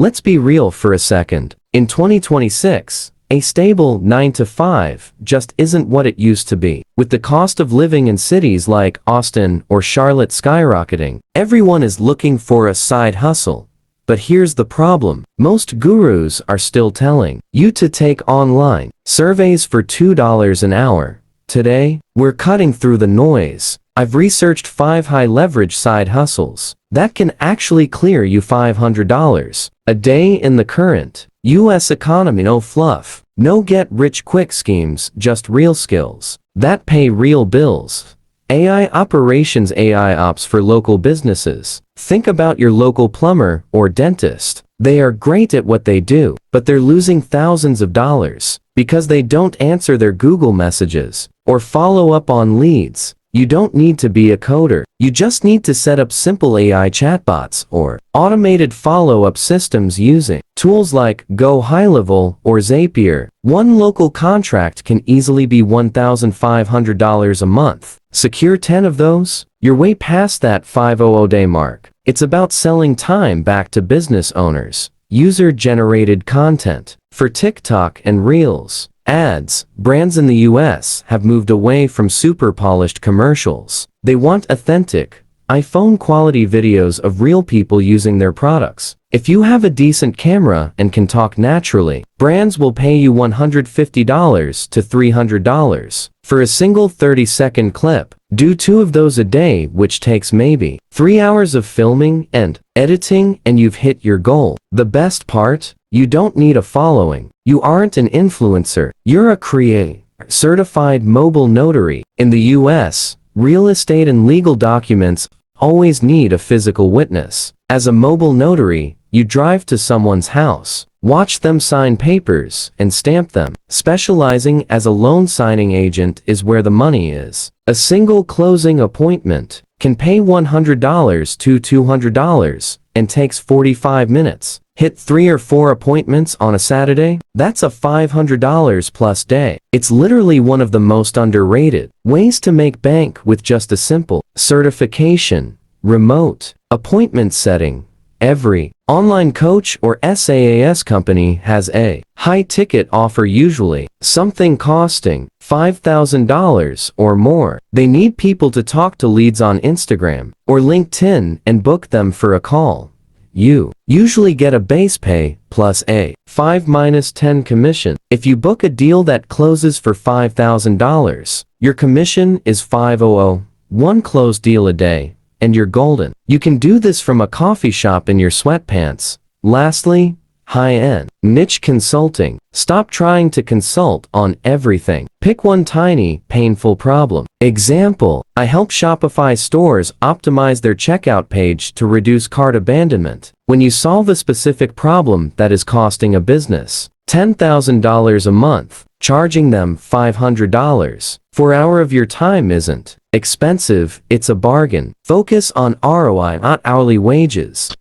Let's be real for a second. In 2026, a stable 9 to 5 just isn't what it used to be. With the cost of living in cities like Austin or Charlotte skyrocketing, everyone is looking for a side hustle. But here's the problem. Most gurus are still telling you to take online surveys for $2 an hour. Today, we're cutting through the noise. I've researched 5 high-leverage side hustles that can actually clear you $500 a day in the current U.S. economy. No fluff, no get-rich-quick schemes, just real skills that pay real bills. AI operations, AI ops for local businesses. Think about your local plumber or dentist. They are great at what they do, but they're losing thousands of dollars because they don't answer their Google messages or follow up on leads. You don't need to be a coder. You just need to set up simple AI chatbots or automated follow-up systems using tools like Go High Level or Zapier. One local contract can easily be $1,500 a month. Secure 10 of those, you're way past that 500 day mark. It's about selling time back to business owners. User-generated content for TikTok and Reels. Ads, brands in the US have moved away from super polished commercials. They want authentic, iPhone quality videos of real people using their products. If you have a decent camera and can talk naturally, brands will pay you $150 to $300 for a single 30-second clip. Do 2 of those a day, which takes maybe 3 hours of filming and editing, and you've hit your goal. The best part? You don't need a following. You aren't an influencer. You're a creator. Certified mobile notary. In the US, real estate and legal documents always need a physical witness. As a mobile notary, you drive to someone's house, watch them sign papers, and stamp them. Specializing as a loan signing agent is where the money is. A single closing appointment can pay $100 to $200 and takes 45 minutes. Hit 3 or 4 appointments on a Saturday? That's a $500 plus day. It's literally one of the most underrated ways to make bank with just a simple certification, remote appointment setting. Every online coach or SaaS company has a high-ticket offer, usually something costing $5,000 or more. They need people to talk to leads on Instagram or LinkedIn and book them for a call. You usually get a base pay plus a 5-10 commission. If you book a deal that closes for $5,000, your commission is $500. One closed deal a day, and you're golden. You can do this from a coffee shop in your sweatpants. Lastly, high-end niche consulting. Stop trying to consult on everything. Pick one tiny, painful problem. Example, I help Shopify stores optimize their checkout page to reduce cart abandonment. When you solve a specific problem that is costing a business $10,000 a month, charging them $500 for an hour of your time isn't expensive, it's a bargain. Focus on ROI, not hourly wages.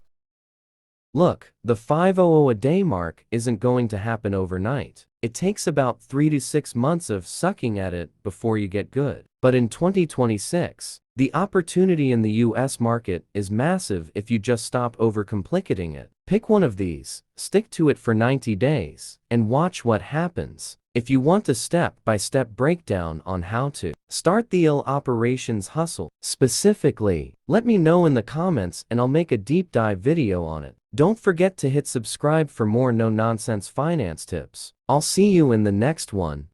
Look, the $500 a day mark isn't going to happen overnight. It takes about 3 to 6 months of sucking at it before you get good. But in 2026, the opportunity in the US market is massive if you just stop overcomplicating it. Pick one of these, stick to it for 90 days, and watch what happens. If you want a step-by-step breakdown on how to start the operations hustle specifically, let me know in the comments and I'll make a deep dive video on it. Don't forget to hit subscribe for more no-nonsense finance tips. I'll see you in the next one.